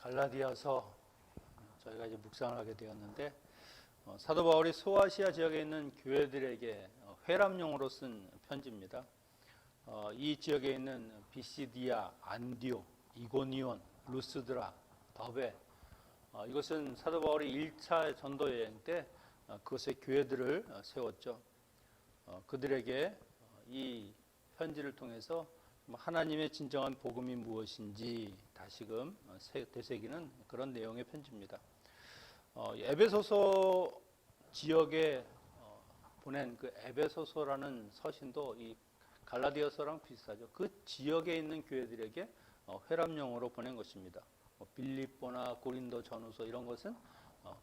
갈라디아서 저희가 이제 묵상을 하게 되었는데 사도 바울이 소아시아 지역에 있는 교회들에게 회람용으로 쓴 편지입니다. 이 지역에 있는 비시디아, 안디오, 이고니온, 루스드라, 더베 이것은 사도 바울이 1차 전도 여행 때 그것의 교회들을 세웠죠. 그들에게 이 편지를 통해서 하나님의 진정한 복음이 무엇인지 다시금 되새기는 그런 내용의 편지입니다. 에베소서 지역에 보낸 그 에베소서라는 서신도 이 갈라디아서랑 비슷하죠. 그 지역에 있는 교회들에게 회람용으로 보낸 것입니다. 빌립보나 고린도 전후서 이런 것은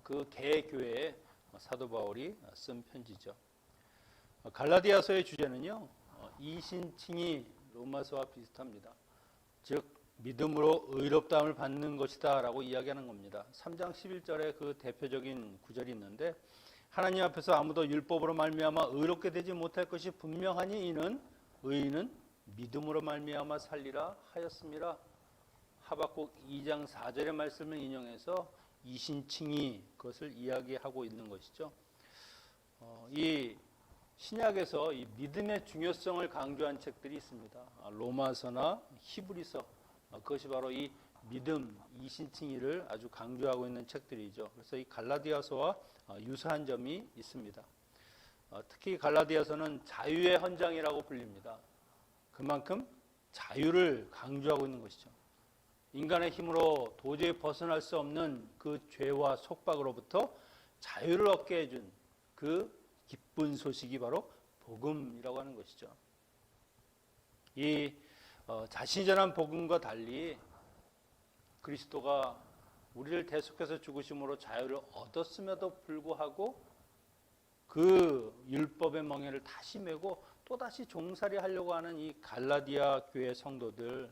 그 개교회에 사도 바울이 쓴 편지죠. 갈라디아서의 주제는요, 이신칭이 로마서와 비슷합니다. 즉 믿음으로 의롭다함을 받는 것이다 라고 이야기하는 겁니다. 3장 11절에 그 대표적인 구절이 있는데 하나님 앞에서 아무도 율법으로 말미암아 의롭게 되지 못할 것이 분명하니 이는 의인은 믿음으로 말미암아 살리라 하였습니다. 하박국 2장 4절의 말씀을 인용해서 이신칭이 그것을 이야기하고 있는 것이죠. 이 신약에서 이 믿음의 중요성을 강조한 책들이 있습니다. 로마서나 히브리서, 그것이 바로 이 믿음, 이신칭의를 아주 강조하고 있는 책들이죠. 그래서 이 갈라디아서와 유사한 점이 있습니다. 특히 갈라디아서는 자유의 헌장이라고 불립니다. 그만큼 자유를 강조하고 있는 것이죠. 인간의 힘으로 도저히 벗어날 수 없는 그 죄와 속박으로부터 자유를 얻게 해준 그 기쁜 소식이 바로 복음이라고 하는 것이죠. 이 자신이 전한 복음과 달리 그리스도가 우리를 대속해서 죽으심으로 자유를 얻었음에도 불구하고 그 율법의 멍에를 다시 메고 또다시 종살이 하려고 하는 이 갈라디아 교회 성도들,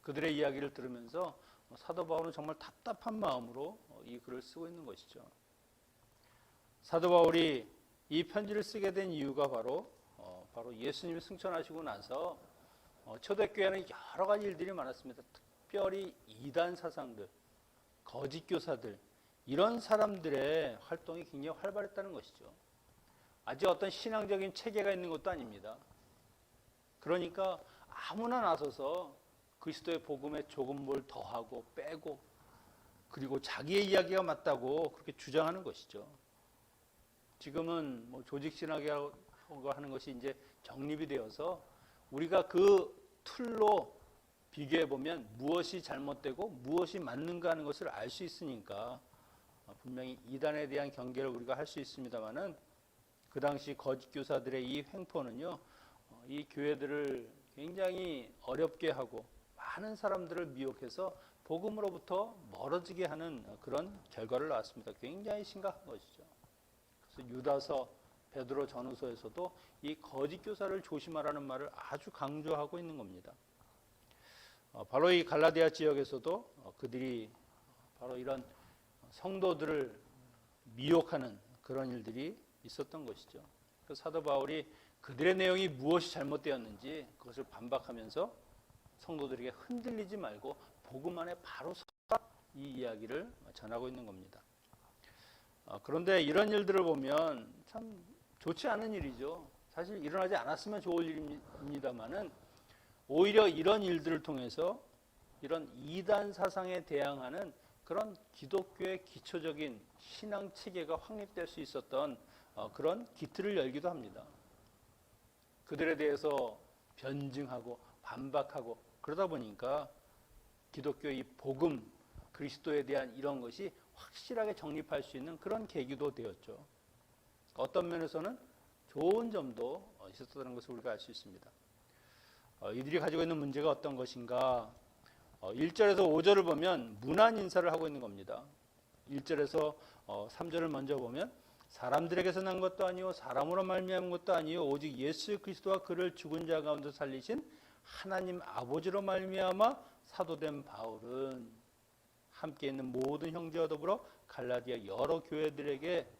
그들의 이야기를 들으면서 사도 바울은 정말 답답한 마음으로 이 글을 쓰고 있는 것이죠. 사도 바울이 이 편지를 쓰게 된 이유가 바로 예수님이 승천하시고 나서 초대교회는 여러 가지 일들이 많았습니다. 특별히 이단 사상들, 거짓 교사들, 이런 사람들의 활동이 굉장히 활발했다는 것이죠. 아직 어떤 신앙적인 체계가 있는 것도 아닙니다. 그러니까 아무나 나서서 그리스도의 복음에 조금 뭘 더하고 빼고 그리고 자기의 이야기가 맞다고 그렇게 주장하는 것이죠. 지금은 조직신학이라고 하는 것이 이제 정립이 되어서 우리가 그 툴로 비교해 보면 무엇이 잘못되고 무엇이 맞는가 하는 것을 알 수 있으니까 분명히 이단에 대한 경계를 우리가 할 수 있습니다만은 그 당시 거짓 교사들의 이 횡포는요, 이 교회들을 굉장히 어렵게 하고 많은 사람들을 미혹해서 복음으로부터 멀어지게 하는 그런 결과를 낳았습니다. 굉장히 심각한 것이죠. 그래서 유다서, 베드로 전후서에서도 이 거짓 교사를 조심하라는 말을 아주 강조하고 있는 겁니다. 바로 이 갈라디아 지역에서도 그들이 바로 이런 성도들을 미혹하는 그런 일들이 있었던 것이죠. 그래서 사도 바울이 그들의 내용이 무엇이 잘못되었는지 그것을 반박하면서 성도들에게 흔들리지 말고 복음 안에 바로 서라, 이 이야기를 전하고 있는 겁니다. 그런데 이런 일들을 보면 참 좋지 않은 일이죠. 사실 일어나지 않았으면 좋을 일입니다만은 오히려 이런 일들을 통해서 이런 이단 사상에 대항하는 그런 기독교의 기초적인 신앙 체계가 확립될 수 있었던 그런 기틀을 열기도 합니다. 그들에 대해서 변증하고 반박하고 그러다 보니까 기독교의 복음, 그리스도에 대한 이런 것이 확실하게 정립할 수 있는 그런 계기도 되었죠. 어떤 면에서는 좋은 점도 있었다는 것을 우리가 알 수 있습니다. 이들이 가지고 있는 문제가 어떤 것인가? 1절에서 5절을 보면 문안 인사를 하고 있는 겁니다. 1절에서 3절을 먼저 보면 사람들에게서 난 것도 아니요 사람으로 말미암은 것도 아니요 오직 예수 그리스도와 그를 죽은 자 가운데 살리신 하나님 아버지로 말미암아 사도된 바울은 함께 있는 모든 형제와 더불어 갈라디아 여러 교회들에게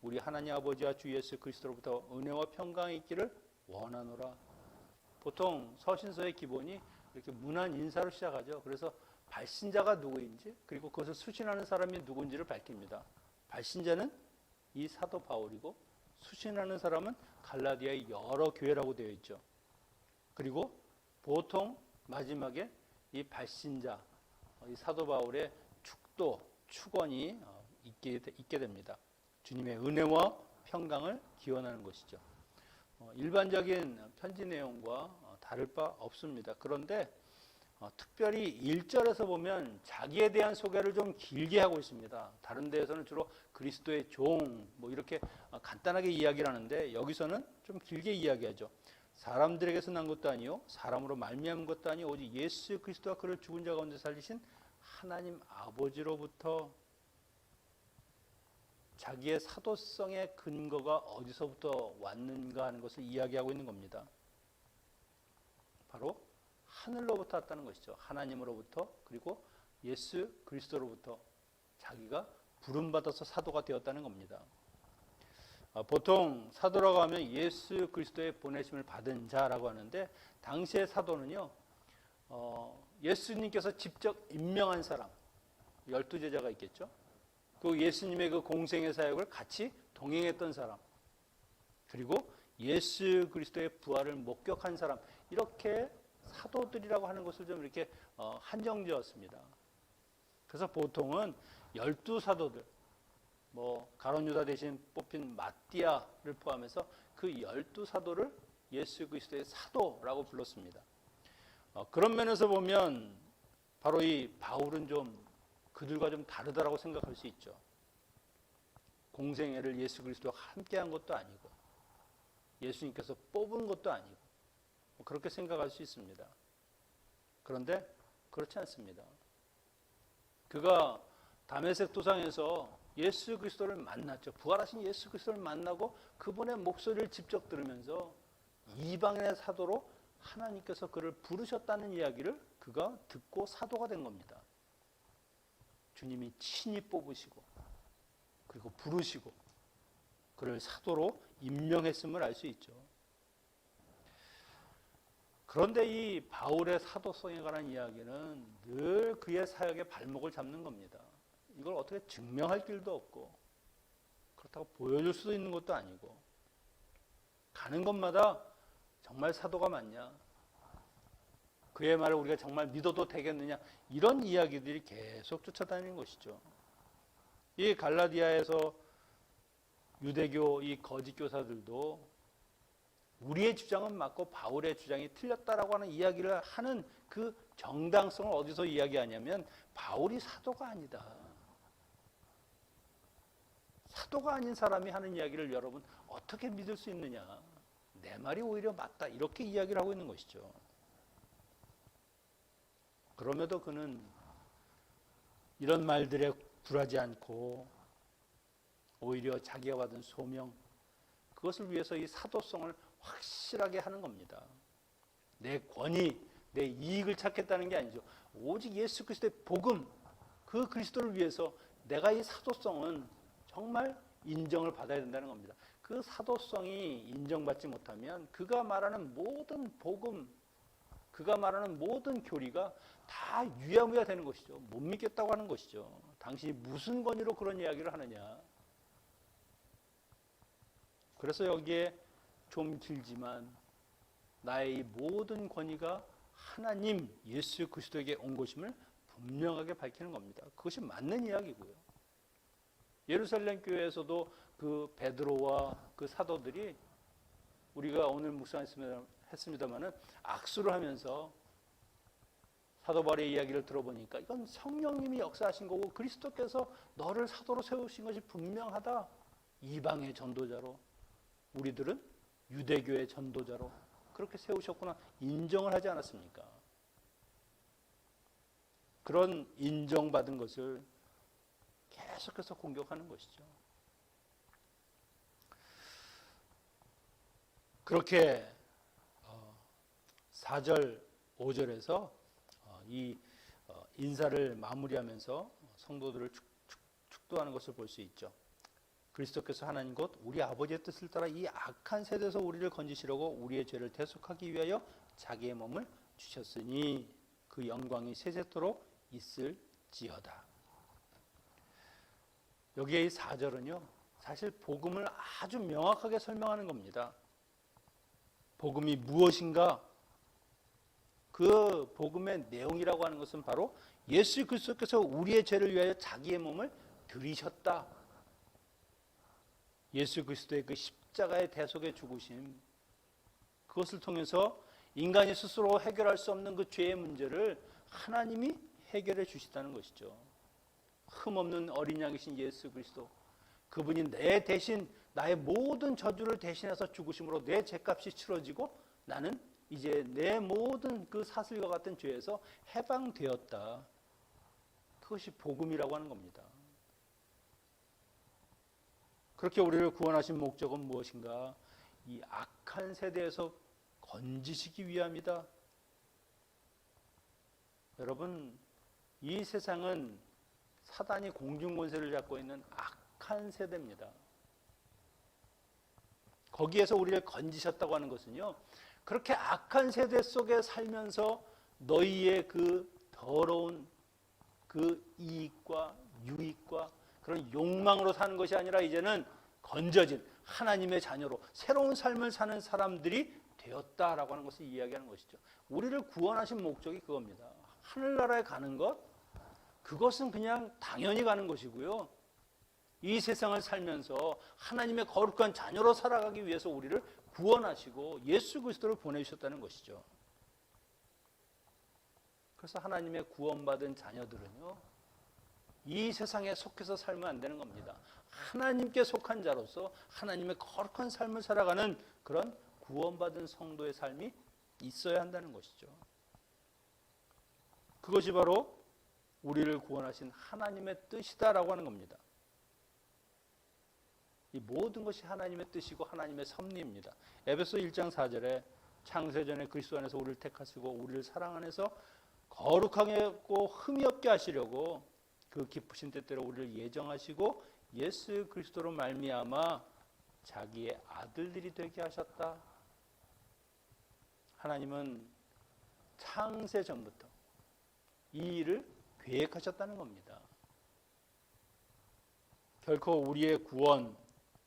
우리 하나님 아버지와 주 예수 그리스도로부터 은혜와 평강이 있기를 원하노라. 보통 서신서의 기본이 이렇게 문안 인사로 시작하죠. 그래서 발신자가 누구인지, 그리고 그것을 수신하는 사람이 누구인지를 밝힙니다. 발신자는 이 사도 바울이고 수신하는 사람은 갈라디아의 여러 교회라고 되어 있죠. 그리고 보통 마지막에 이 발신자, 이 사도 바울의 축도, 축원이 있게 됩니다. 주님의 은혜와 평강을 기원하는 것이죠. 일반적인 편지 내용과 다를 바 없습니다. 그런데 특별히 1절에서 보면 자기에 대한 소개를 좀 길게 하고 있습니다. 다른 데에서는 주로 그리스도의 종, 뭐 이렇게 간단하게 이야기를 하는데 여기서는 좀 길게 이야기하죠. 사람들에게서 난 것도 아니요 사람으로 말미암은 것도 아니요 오직 예수 그리스도가 그를 죽은 자 가운데 살리신 하나님 아버지로부터. 자기의 사도성의 근거가 어디서부터 왔는가 하는 것을 이야기하고 있는 겁니다. 바로 하늘로부터 왔다는 것이죠. 하나님으로부터, 그리고 예수 그리스도로부터 자기가 부름받아서 사도가 되었다는 겁니다. 보통 사도라고 하면 예수 그리스도의 보내심을 받은 자라고 하는데, 당시의 사도는요, 예수님께서 직접 임명한 사람, 12제자가 있겠죠. 그 예수님의 그 공생의 사역을 같이 동행했던 사람, 그리고 예수 그리스도의 부활을 목격한 사람, 이렇게 사도들이라고 하는 것을 좀 이렇게 한정지었습니다. 그래서 보통은 12사도들, 가룟 유다 대신 뽑힌 마띠아를 포함해서 그 12사도를 예수 그리스도의 사도라고 불렀습니다. 그런 면에서 보면 바로 이 바울은 좀 그들과 좀 다르다라고 생각할 수 있죠. 공생애를 예수 그리스도와 함께한 것도 아니고 예수님께서 뽑은 것도 아니고 그렇게 생각할 수 있습니다. 그런데 그렇지 않습니다. 그가 다메섹 도상에서 예수 그리스도를 만났죠. 부활하신 예수 그리스도를 만나고 그분의 목소리를 직접 들으면서 이방인의 사도로 하나님께서 그를 부르셨다는 이야기를 그가 듣고 사도가 된 겁니다. 주님이 친히 뽑으시고 그리고 부르시고 그를 사도로 임명했음을 알 수 있죠. 그런데 이 바울의 사도성에 관한 이야기는 늘 그의 사역의 발목을 잡는 겁니다. 이걸 어떻게 증명할 길도 없고 그렇다고 보여줄 수도 있는 것도 아니고 가는 곳마다 정말 사도가 맞냐? 그의 말을 우리가 정말 믿어도 되겠느냐? 이런 이야기들이 계속 쫓아다니는 것이죠. 이 갈라디아에서 유대교 이 거짓 교사들도 우리의 주장은 맞고 바울의 주장이 틀렸다라고 하는 이야기를 하는 그 정당성을 어디서 이야기하냐면 바울이 사도가 아니다. 사도가 아닌 사람이 하는 이야기를 여러분 어떻게 믿을 수 있느냐? 내 말이 오히려 맞다. 이렇게 이야기를 하고 있는 것이죠. 그럼에도 그는 이런 말들에 굴하지 않고 오히려 자기가 받은 소명, 그것을 위해서 이 사도성을 확실하게 하는 겁니다. 내 권위, 내 이익을 찾겠다는 게 아니죠. 오직 예수 그리스도의 복음, 그 그리스도를 위해서 내가 이 사도성은 정말 인정을 받아야 된다는 겁니다. 그 사도성이 인정받지 못하면 그가 말하는 모든 복음, 그가 말하는 모든 교리가 다 유야무야 되는 것이죠. 못 믿겠다고 하는 것이죠. 당신이 무슨 권위로 그런 이야기를 하느냐. 그래서 여기에 좀 길지만 나의 이 모든 권위가 하나님 예수 그리스도에게 온 것임을 분명하게 밝히는 겁니다. 그것이 맞는 이야기고요. 예루살렘 교회에서도 그 베드로와 그 사도들이 우리가 오늘 묵상했습니다마는 악수를 하면서 사도 바울의 이야기를 들어보니까 이건 성령님이 역사하신 거고 그리스도께서 너를 사도로 세우신 것이 분명하다. 이방의 전도자로, 우리들은 유대교의 전도자로 그렇게 세우셨구나 인정을 하지 않았습니까? 그런 인정받은 것을 계속해서 공격하는 것이죠. 그렇게 4절, 5절에서 이 인사를 마무리하면서 성도들을 축도하는 것을 볼 수 있죠. 그리스도께서 하나님 곧 우리 아버지의 뜻을 따라 이 악한 세대에서 우리를 건지시려고 우리의 죄를 대속하기 위하여 자기의 몸을 주셨으니 그 영광이 세세토록 있을지어다. 여기에 이 4절은요, 사실 복음을 아주 명확하게 설명하는 겁니다. 복음이 무엇인가? 그 복음의 내용이라고 하는 것은 바로 예수 그리스도께서 우리의 죄를 위하여 자기의 몸을 들이셨다. 예수 그리스도의 그 십자가의 대속의 죽으심, 그것을 통해서 인간이 스스로 해결할 수 없는 그 죄의 문제를 하나님이 해결해 주시다는 것이죠. 흠없는 어린 양이신 예수 그리스도, 그분이 내 대신 나의 모든 저주를 대신해서 죽으심으로 내 죄값이 치러지고 나는 이제 내 모든 그 사슬과 같은 죄에서 해방되었다. 그것이 복음이라고 하는 겁니다. 그렇게 우리를 구원하신 목적은 무엇인가? 이 악한 세대에서 건지시기 위함이다. 여러분, 이 세상은 사단이 공중권세를 잡고 있는 악한 세대입니다. 거기에서 우리를 건지셨다고 하는 것은요, 그렇게 악한 세대 속에 살면서 너희의 그 더러운 그 이익과 유익과 그런 욕망으로 사는 것이 아니라 이제는 건져진 하나님의 자녀로 새로운 삶을 사는 사람들이 되었다라고 하는 것을 이야기하는 것이죠. 우리를 구원하신 목적이 그겁니다. 하늘나라에 가는 것, 그것은 그냥 당연히 가는 것이고요. 이 세상을 살면서 하나님의 거룩한 자녀로 살아가기 위해서 우리를 구원하시고 예수 그리스도를 보내주셨다는 것이죠. 그래서 하나님의 구원받은 자녀들은요, 이 세상에 속해서 살면 안 되는 겁니다. 하나님께 속한 자로서 하나님의 거룩한 삶을 살아가는 그런 구원받은 성도의 삶이 있어야 한다는 것이죠. 그것이 바로 우리를 구원하신 하나님의 뜻이다라고 하는 겁니다. 이 모든 것이 하나님의 뜻이고 하나님의 섭리입니다. 에베소 1장 4절에 창세전에 그리스도 안에서 우리를 택하시고 우리를 사랑 안에서 거룩하게 하고 흠이 없게 하시려고 그 기쁘신 뜻대로 우리를 예정하시고 예수 그리스도로 말미암아 자기의 아들들이 되게 하셨다. 하나님은 창세 전부터 이 일을 계획하셨다는 겁니다. 결코 우리의 구원,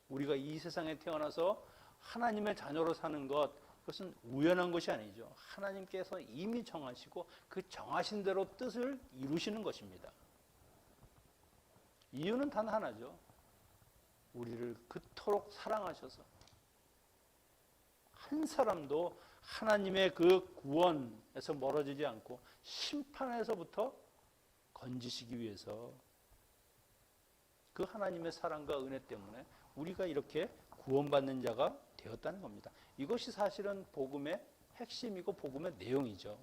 우리가 이 세상에 태어나서 하나님의 자녀로 사는 것, 그것은 우연한 것이 아니죠. 하나님께서 이미 정하시고 그 정하신 대로 뜻을 이루시는 것입니다. 이유는 단 하나죠. 우리를 그토록 사랑하셔서 한 사람도 하나님의 그 구원에서 멀어지지 않고 심판에서부터 건지시기 위해서 그 하나님의 사랑과 은혜 때문에 우리가 이렇게 구원받는 자가 되었다는 겁니다. 이것이 사실은 복음의 핵심이고 복음의 내용이죠.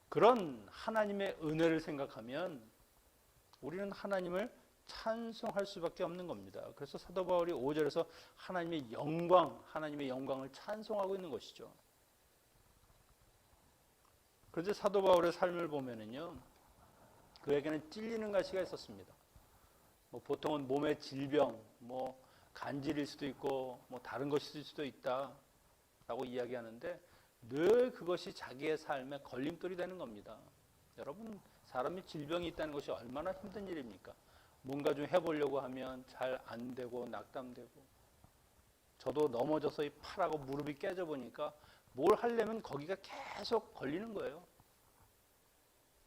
그런 하나님의 은혜를 생각하면 우리는 하나님을 찬송할 수밖에 없는 겁니다. 그래서 사도 바울이 5절에서 하나님의 영광을 찬송하고 있는 것이죠. 그런데 사도 바울의 삶을 보면은요, 그에게는 찔리는 가시가 있었습니다. 보통은 몸의 질병, 간질일 수도 있고, 다른 것일 수도 있다라고 이야기하는데 늘 그것이 자기의 삶에 걸림돌이 되는 겁니다. 여러분, 사람이 질병이 있다는 것이 얼마나 힘든 일입니까? 뭔가 좀 해보려고 하면 잘 안 되고 낙담되고, 저도 넘어져서 이 팔하고 무릎이 깨져 보니까 뭘 하려면 거기가 계속 걸리는 거예요.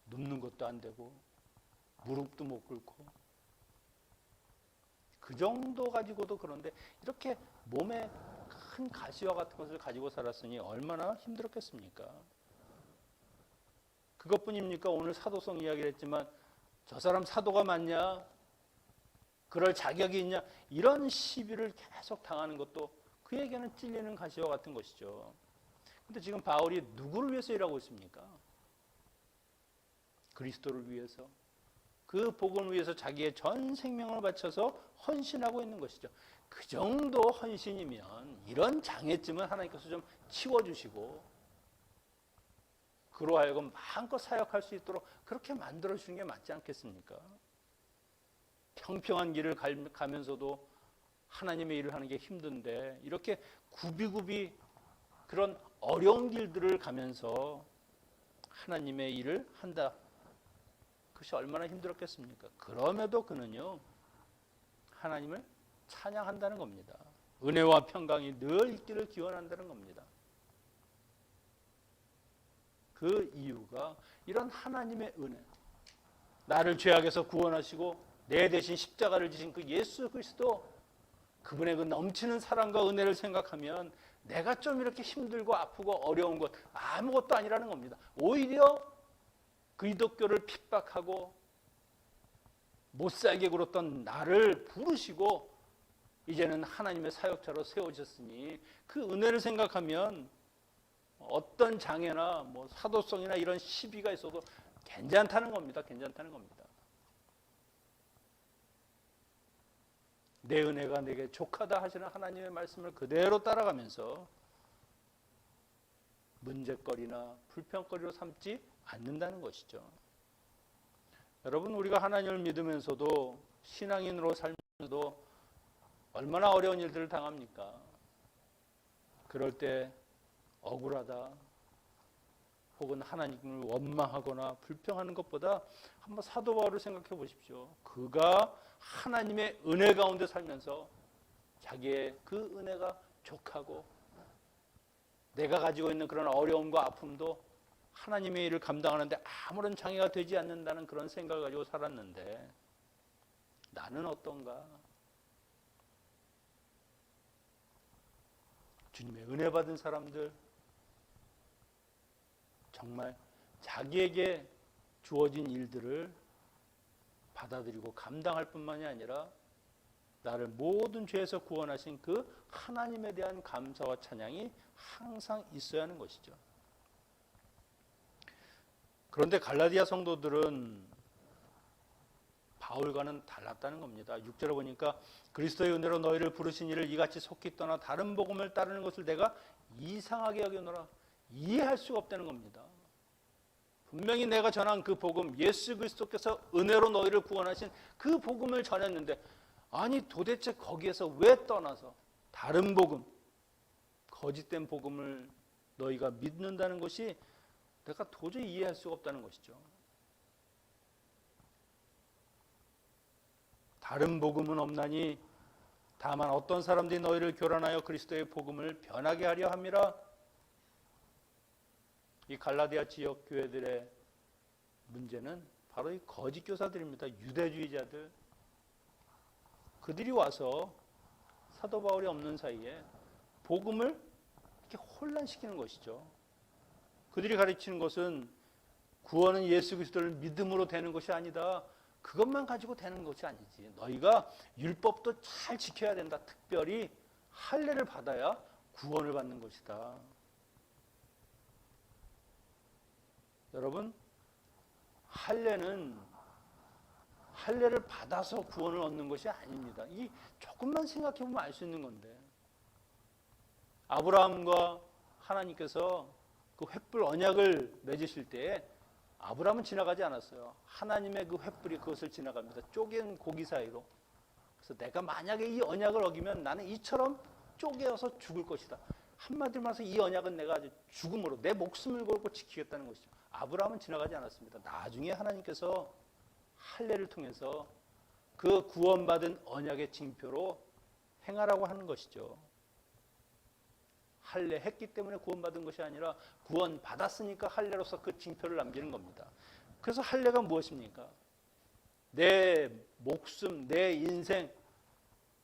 눕는 것도 안 되고 무릎도 못 꿇고, 그 정도 가지고도 그런데 이렇게 몸에 큰 가시와 같은 것을 가지고 살았으니 얼마나 힘들었겠습니까? 그것뿐입니까? 오늘 사도성 이야기를 했지만 저 사람 사도가 맞냐? 그럴 자격이 있냐? 이런 시비를 계속 당하는 것도 그에게는 찔리는 가시와 같은 것이죠. 근데 지금 바울이 누구를 위해서 일하고 있습니까? 그리스도를 위해서, 그 복음을 위해서 자기의 전 생명을 바쳐서 헌신하고 있는 것이죠. 그 정도 헌신이면 이런 장애점은 하나님께서 좀 치워주시고 그로 하여금 마음껏 사역할 수 있도록 그렇게 만들어주는 게 맞지 않겠습니까? 평평한 길을 가면서도 하나님의 일을 하는 게 힘든데 이렇게 굽이굽이 그런 어려운 길들을 가면서 하나님의 일을 한다. 그것이 얼마나 힘들었겠습니까? 그럼에도 그는요, 하나님을 찬양한다는 겁니다. 은혜와 평강이 늘 있기를 기원한다는 겁니다. 그 이유가 이런 하나님의 은혜, 나를 죄악에서 구원하시고 내 대신 십자가를 지신 그 예수 그리스도, 그분의 그 넘치는 사랑과 은혜를 생각하면 내가 좀 이렇게 힘들고 아프고 어려운 것 아무것도 아니라는 겁니다. 오히려 기독교를 핍박하고 못살게 굴었던 나를 부르시고 이제는 하나님의 사역자로 세워졌으니 그 은혜를 생각하면 어떤 장애나 뭐 사도성이나 이런 시비가 있어도 괜찮다는 겁니다. 괜찮다는 겁니다. 내 은혜가 내게 족하다 하시는 하나님의 말씀을 그대로 따라가면서 문제거리나 불평거리로 삼지 않는다는 것이죠. 여러분, 우리가 하나님을 믿으면서도 신앙인으로 살면서도 얼마나 어려운 일들을 당합니까? 그럴 때 억울하다 혹은 하나님을 원망하거나 불평하는 것보다 한번 사도 바울을 생각해 보십시오. 그가 하나님의 은혜 가운데 살면서 자기의 그 은혜가 족하고 내가 가지고 있는 그런 어려움과 아픔도 하나님의 일을 감당하는데 아무런 장애가 되지 않는다는 그런 생각을 가지고 살았는데 나는 어떤가? 주님의 은혜 받은 사람들, 정말 자기에게 주어진 일들을 받아들이고 감당할 뿐만이 아니라 나를 모든 죄에서 구원하신 그 하나님에 대한 감사와 찬양이 항상 있어야 하는 것이죠. 그런데 갈라디아 성도들은 바울과는 달랐다는 겁니다. 6절에 보니까 그리스도의 은혜로 너희를 부르신 이를 이같이 속히 떠나 다른 복음을 따르는 것을 내가 이상하게 여겨노라. 이해할 수가 없다는 겁니다. 분명히 내가 전한 그 복음, 예수 그리스도께서 은혜로 너희를 구원하신 그 복음을 전했는데 아니 도대체 거기에서 왜 떠나서 다른 복음, 거짓된 복음을 너희가 믿는다는 것이 내가 도저히 이해할 수가 없다는 것이죠. 다른 복음은 없나니 다만 어떤 사람들이 너희를 교란하여 그리스도의 복음을 변하게 하려 함이라. 이 갈라디아 지역 교회들의 문제는 바로 이 거짓 교사들입니다. 유대주의자들. 그들이 와서 사도 바울이 없는 사이에 복음을 이렇게 혼란시키는 것이죠. 그들이 가르치는 것은 구원은 예수 그리스도를 믿음으로 되는 것이 아니다. 그것만 가지고 되는 것이 아니지. 너희가 율법도 잘 지켜야 된다. 특별히 할례를 받아야 구원을 받는 것이다. 여러분, 할례를 받아서 구원을 얻는 것이 아닙니다. 이 조금만 생각해 보면 알 수 있는 건데, 아브라함과 하나님께서 그 횃불 언약을 맺으실 때 아브라함은 지나가지 않았어요. 하나님의 그 횃불이 그것을 지나갑니다. 쪼갠 고기 사이로. 그래서 내가 만약에 이 언약을 어기면 나는 이처럼 쪼개어서 죽을 것이다. 한마디로 말해서 이 언약은 내가 아주 죽음으로 내 목숨을 걸고 지키겠다는 것이죠. 아브라함은 지나가지 않았습니다. 나중에 하나님께서 할례를 통해서 그 구원받은 언약의 징표로 행하라고 하는 것이죠. 할례 했기 때문에 구원받은 것이 아니라 구원받았으니까 할례로서 그 징표를 남기는 겁니다. 그래서 할례가 무엇입니까? 내 목숨, 내 인생,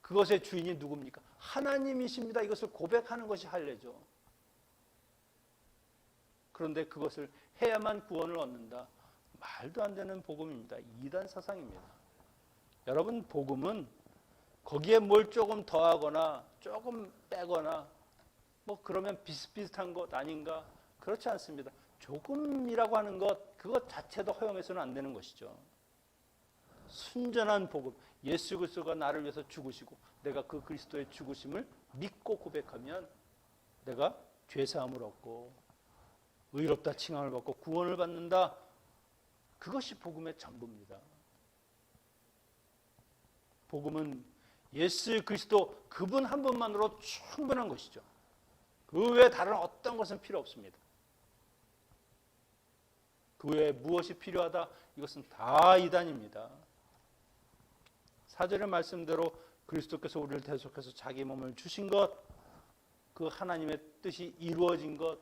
그것의 주인이 누굽니까? 하나님이십니다. 이것을 고백하는 것이 할례죠. 그런데 그것을 해야만 구원을 얻는다. 말도 안 되는 복음입니다. 이단 사상입니다. 여러분, 복음은 거기에 뭘 조금 더하거나 조금 빼거나 뭐 그러면 비슷비슷한 것 아닌가? 그렇지 않습니다. 조금이라고 하는 것, 그것 자체도 허용해서는 안 되는 것이죠. 순전한 복음, 예수 그리스도가 나를 위해서 죽으시고 내가 그 그리스도의 죽으심을 믿고 고백하면 내가 죄사함을 얻고 의롭다 칭함을 받고 구원을 받는다. 그것이 복음의 전부입니다. 복음은 예수 그리스도 그분 한 분만으로 충분한 것이죠. 그 외에 다른 어떤 것은 필요 없습니다. 그 외에 무엇이 필요하다? 이것은 다 이단입니다. 4절의 말씀대로 그리스도께서 우리를 대속해서 자기 몸을 주신 것, 그 하나님의 뜻이 이루어진 것,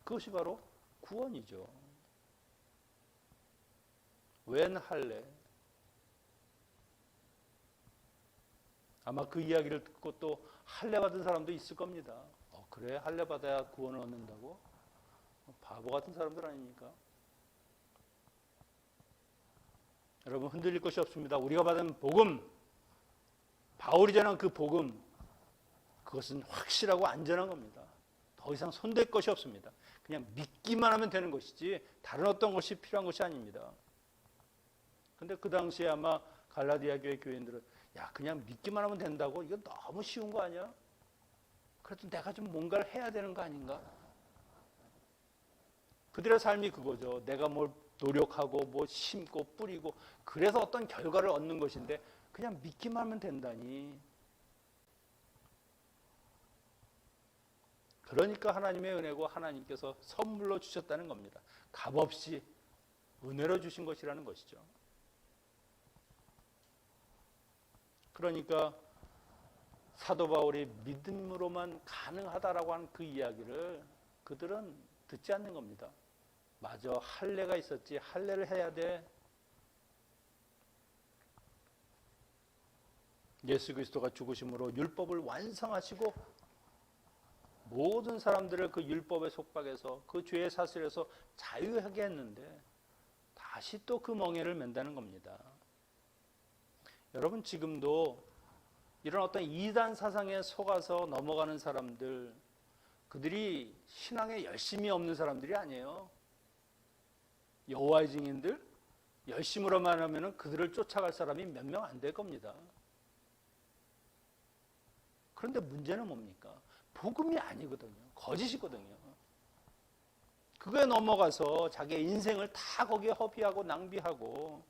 그것이 바로 구원이죠. 웬 할례? 아마 그 이야기를 듣고 또 할례 받은 사람도 있을 겁니다. 그래? 할례 받아야 구원을 얻는다고? 바보 같은 사람들 아닙니까? 여러분, 흔들릴 것이 없습니다. 우리가 받은 복음, 바울이 전한 그 복음, 그것은 확실하고 안전한 겁니다. 더 이상 손댈 것이 없습니다. 그냥 믿기만 하면 되는 것이지 다른 어떤 것이 필요한 것이 아닙니다. 근데 그 당시에 아마 갈라디아 교회 교인들은 야, 그냥 믿기만 하면 된다고? 이거 너무 쉬운 거 아니야? 그래도 내가 좀 뭔가를 해야 되는 거 아닌가? 그들의 삶이 그거죠. 내가 뭘 노력하고 뭐 심고 뿌리고 그래서 어떤 결과를 얻는 것인데 그냥 믿기만 하면 된다니. 그러니까 하나님의 은혜고 하나님께서 선물로 주셨다는 겁니다. 값없이 은혜로 주신 것이라는 것이죠. 그러니까 사도 바울이 믿음으로만 가능하다라고 하는 그 이야기를 그들은 듣지 않는 겁니다. 맞아, 할례가 있었지. 할례를 해야 돼. 예수 그리스도가 죽으심으로 율법을 완성하시고 모든 사람들을 그 율법의 속박에서 그 죄의 사슬에서 자유하게 했는데 다시 또 그 멍에를 맨다는 겁니다. 여러분, 지금도 이런 어떤 이단 사상에 속아서 넘어가는 사람들, 그들이 신앙에 열심이 없는 사람들이 아니에요. 여호와의 증인들, 열심으로만 하면 그들을 쫓아갈 사람이 몇 명 안 될 겁니다. 그런데 문제는 뭡니까? 복음이 아니거든요. 거짓이거든요. 그거에 넘어가서 자기의 인생을 다 거기에 허비하고 낭비하고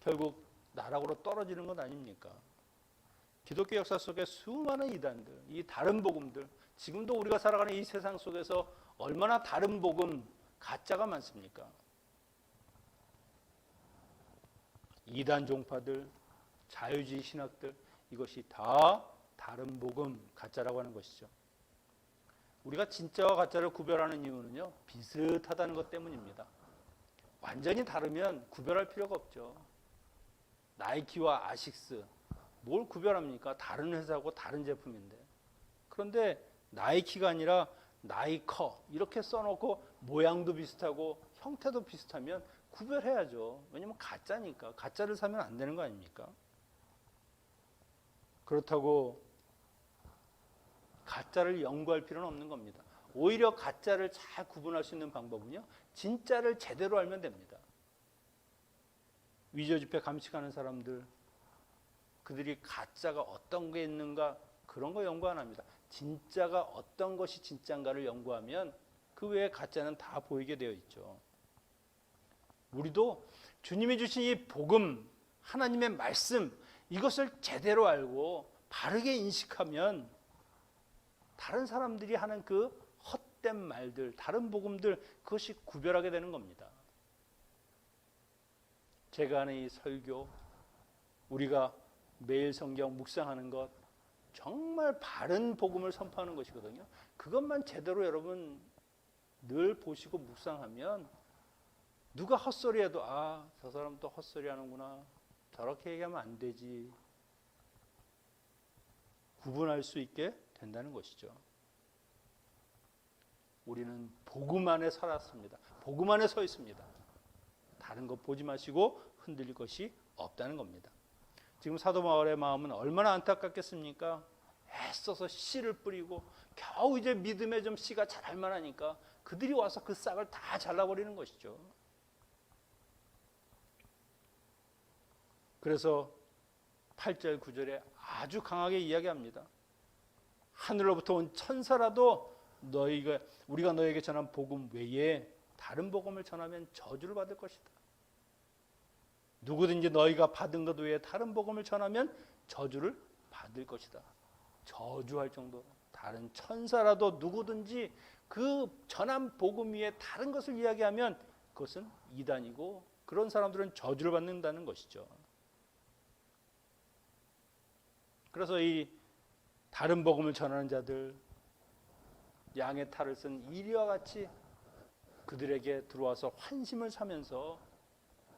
결국 나락으로 떨어지는 것 아닙니까? 기독교 역사 속에 수많은 이단들, 이 다른 복음들, 지금도 우리가 살아가는 이 세상 속에서 얼마나 다른 복음, 가짜가 많습니까? 이단 종파들, 자유주의 신학들, 이것이 다 다른 복음, 가짜라고 하는 것이죠. 우리가 진짜와 가짜를 구별하는 이유는요, 비슷하다는 것 때문입니다. 완전히 다르면 구별할 필요가 없죠. 나이키와 아식스, 뭘 구별합니까? 다른 회사고 다른 제품인데. 그런데 나이키가 아니라 나이커 이렇게 써놓고 모양도 비슷하고 형태도 비슷하면 구별해야죠. 왜냐하면 가짜니까. 가짜를 사면 안 되는 거 아닙니까? 그렇다고 가짜를 연구할 필요는 없는 겁니다. 오히려 가짜를 잘 구분할 수 있는 방법은요, 진짜를 제대로 알면 됩니다. 위조 지폐 감식하는 사람들, 그들이 가짜가 어떤 게 있는가 그런 거 연구 안 합니다. 진짜가 어떤 것이 진짜인가를 연구하면 그 외에 가짜는 다 보이게 되어 있죠. 우리도 주님이 주신 이 복음, 하나님의 말씀, 이것을 제대로 알고 바르게 인식하면 다른 사람들이 하는 그 헛된 말들, 다른 복음들, 그것이 구별하게 되는 겁니다. 제가 하는 이 설교, 우리가 매일 성경 묵상하는 것, 정말 바른 복음을 선포하는 것이거든요. 그것만 제대로 여러분 늘 보시고 묵상하면 누가 헛소리해도 아, 저 사람 또 헛소리 하는구나. 저렇게 얘기하면 안 되지. 구분할 수 있게 된다는 것이죠. 우리는 복음 안에 살았습니다. 복음 안에 서 있습니다. 다른 것 보지 마시고 흔들릴 것이 없다는 겁니다. 지금 사도 바울의 마음은 얼마나 안타깝겠습니까? 애써서 씨를 뿌리고 겨우 이제 믿음의 좀 씨가 자랄 만하니까 그들이 와서 그 싹을 다 잘라버리는 것이죠. 그래서 8절 9절에 아주 강하게 이야기합니다. 하늘로부터 온 천사라도 우리가 너에게 전한 복음 외에 다른 복음을 전하면 저주를 받을 것이다. 누구든지 너희가 받은 것 외에 다른 복음을 전하면 저주를 받을 것이다. 저주할 정도, 다른 천사라도 누구든지 그 전한 복음 위에 다른 것을 이야기하면 그것은 이단이고 그런 사람들은 저주를 받는다는 것이죠. 그래서 이 다른 복음을 전하는 자들, 양의 탈을 쓴 이리와 같이 그들에게 들어와서 환심을 사면서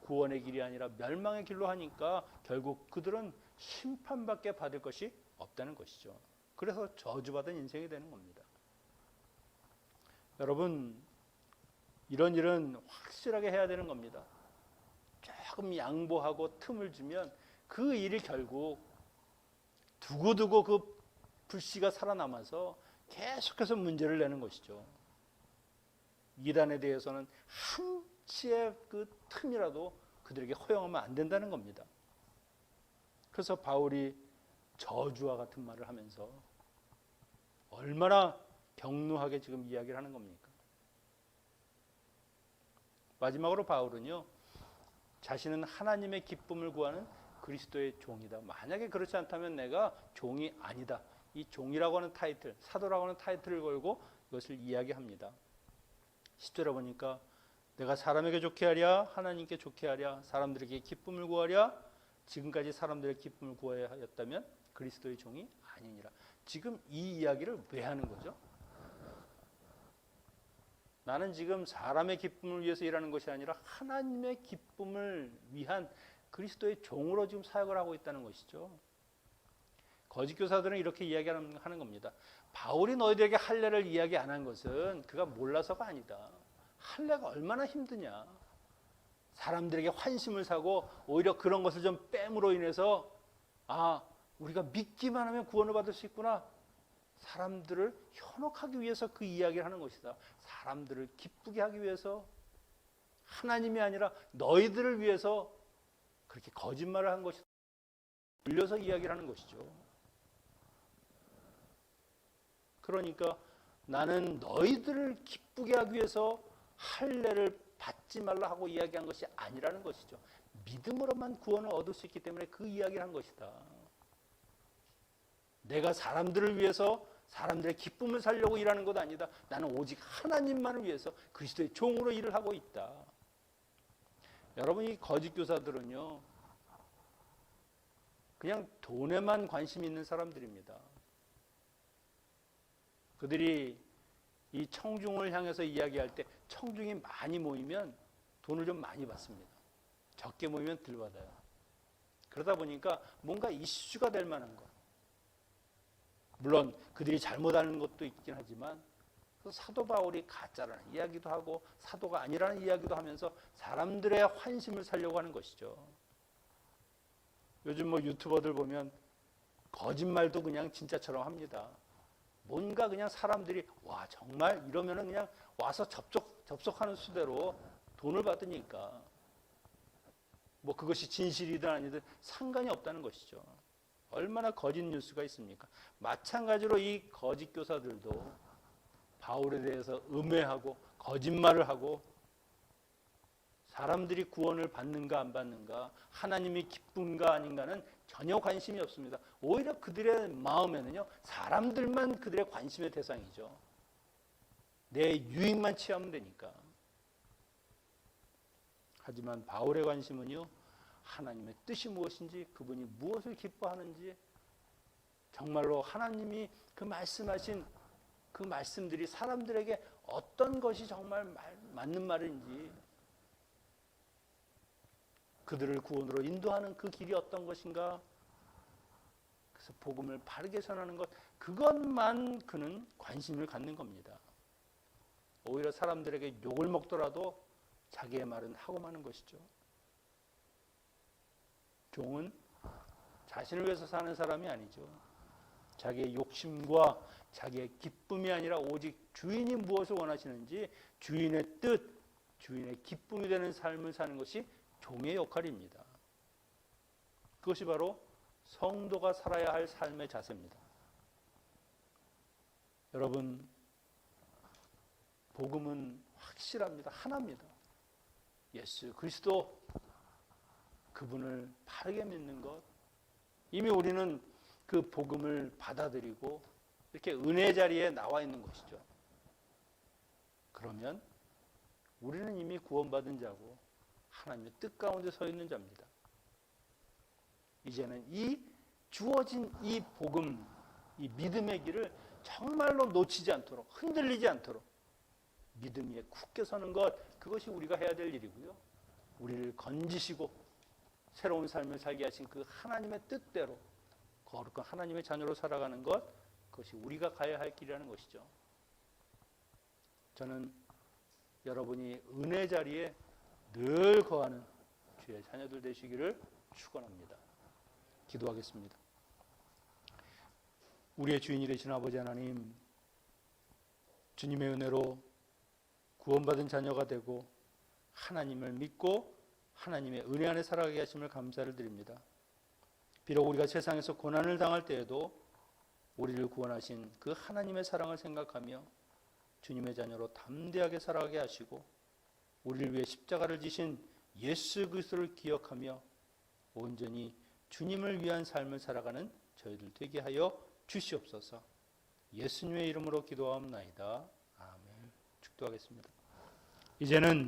구원의 길이 아니라 멸망의 길로 하니까 결국 그들은 심판밖에 받을 것이 없다는 것이죠. 그래서 저주받은 인생이 되는 겁니다. 여러분, 이런 일은 확실하게 해야 되는 겁니다. 조금 양보하고 틈을 주면 그 일이 결국 두고두고 그 불씨가 살아남아서 계속해서 문제를 내는 것이죠. 이단에 대해서는 한치의 그 틈이라도 그들에게 허용하면 안 된다는 겁니다. 그래서 바울이 저주와 같은 말을 하면서 얼마나 격노하게 지금 이야기를 하는 겁니까? 마지막으로 바울은요, 자신은 하나님의 기쁨을 구하는 그리스도의 종이다. 만약에 그렇지 않다면 내가 종이 아니다. 이 종이라고 하는 타이틀, 사도라고 하는 타이틀을 걸고 이것을 이야기합니다. 10절에 보니까 내가 사람에게 좋게 하랴 하나님께 좋게 하랴 사람들에게 기쁨을 구하랴 지금까지 사람들의 기쁨을 구하여 하였다면 그리스도의 종이 아니니라. 지금 이 이야기를 왜 하는 거죠? 나는 지금 사람의 기쁨을 위해서 일하는 것이 아니라 하나님의 기쁨을 위한 그리스도의 종으로 지금 사역을 하고 있다는 것이죠. 거짓 교사들은 이렇게 이야기하는 겁니다. 바울이 너희들에게 할례를 이야기 안 한 것은 그가 몰라서가 아니다. 할례가 얼마나 힘드냐. 사람들에게 환심을 사고 오히려 그런 것을 좀 뺨으로 인해서 우리가 믿기만 하면 구원을 받을 수 있구나. 사람들을 현혹하기 위해서 그 이야기를 하는 것이다. 사람들을 기쁘게 하기 위해서 하나님이 아니라 너희들을 위해서 그렇게 거짓말을 한 것이다. 돌려서 이야기를 하는 것이죠. 그러니까 나는 너희들을 기쁘게 하기 위해서 할례를 받지 말라 하고 이야기한 것이 아니라는 것이죠. 믿음으로만 구원을 얻을 수 있기 때문에 그 이야기를 한 것이다. 내가 사람들을 위해서 사람들의 기쁨을 살려고 일하는 것 아니다. 나는 오직 하나님만을 위해서 그리스도의 종으로 일을 하고 있다. 여러분, 이 거짓 교사들은요, 그냥 돈에만 관심이 있는 사람들입니다. 그들이 이 청중을 향해서 이야기할 때 청중이 많이 모이면 돈을 좀 많이 받습니다. 적게 모이면 덜 받아요. 그러다 보니까 뭔가 이슈가 될 만한 것. 물론 그들이 잘못하는 것도 있긴 하지만 사도 바울이 가짜라는 이야기도 하고 사도가 아니라는 이야기도 하면서 사람들의 환심을 살려고 하는 것이죠. 요즘 유튜버들 보면 거짓말도 그냥 진짜처럼 합니다. 뭔가 그냥 사람들이 정말 이러면은 그냥 와서 접속하는 수대로 돈을 받으니까 그것이 진실이든 아니든 상관이 없다는 것이죠. 얼마나 거짓 뉴스가 있습니까? 마찬가지로 이 거짓 교사들도 바울에 대해서 음해하고 거짓말을 하고 사람들이 구원을 받는가 안 받는가, 하나님이 기쁜가 아닌가는 전혀 관심이 없습니다. 오히려 그들의 마음에는요, 사람들만 그들의 관심의 대상이죠. 내 유익만 취하면 되니까. 하지만 바울의 관심은요, 하나님의 뜻이 무엇인지, 그분이 무엇을 기뻐하는지, 정말로 하나님이 그 말씀하신 그 말씀들이 사람들에게 어떤 것이 정말 맞는 말인지, 그들을 구원으로 인도하는 그 길이 어떤 것인가, 그래서 복음을 바르게 전하는 것, 그것만 그는 관심을 갖는 겁니다. 오히려 사람들에게 욕을 먹더라도 자기의 말은 하고 마는 것이죠. 종은 자신을 위해서 사는 사람이 아니죠. 자기의 욕심과 자기의 기쁨이 아니라 오직 주인이 무엇을 원하시는지 주인의 뜻, 주인의 기쁨이 되는 삶을 사는 것이 종의 역할입니다. 그것이 바로 성도가 살아야 할 삶의 자세입니다. 여러분, 복음은 확실합니다. 하나입니다. 예수 그리스도, 그분을 바르게 믿는 것. 이미 우리는 그 복음을 받아들이고 이렇게 은혜 자리에 나와 있는 것이죠. 그러면 우리는 이미 구원받은 자고 하나님의 뜻 가운데 서 있는 자입니다. 이제는 이 주어진 이 복음, 이 믿음의 길을 정말로 놓치지 않도록, 흔들리지 않도록 믿음 위에 굳게 서는 것, 그것이 우리가 해야 될 일이고요. 우리를 건지시고 새로운 삶을 살게 하신 그 하나님의 뜻대로 거룩한 하나님의 자녀로 살아가는 것, 그것이 우리가 가야 할 길이라는 것이죠. 저는 여러분이 은혜 자리에 늘 거하는 주의 자녀들 되시기를 축원합니다. 기도하겠습니다. 우리의 주인이 되신 아버지 하나님, 주님의 은혜로 구원받은 자녀가 되고 하나님을 믿고 하나님의 은혜 안에 살아가게 하심을 감사를 드립니다. 비록 우리가 세상에서 고난을 당할 때에도 우리를 구원하신 그 하나님의 사랑을 생각하며 주님의 자녀로 담대하게 살아가게 하시고 우리를 위해 십자가를 지신 예수 그리스도를 기억하며 온전히 주님을 위한 삶을 살아가는 저희들 되게 하여 주시옵소서. 예수님의 이름으로 기도하옵나이다. 아멘. 축도하겠습니다. 이제는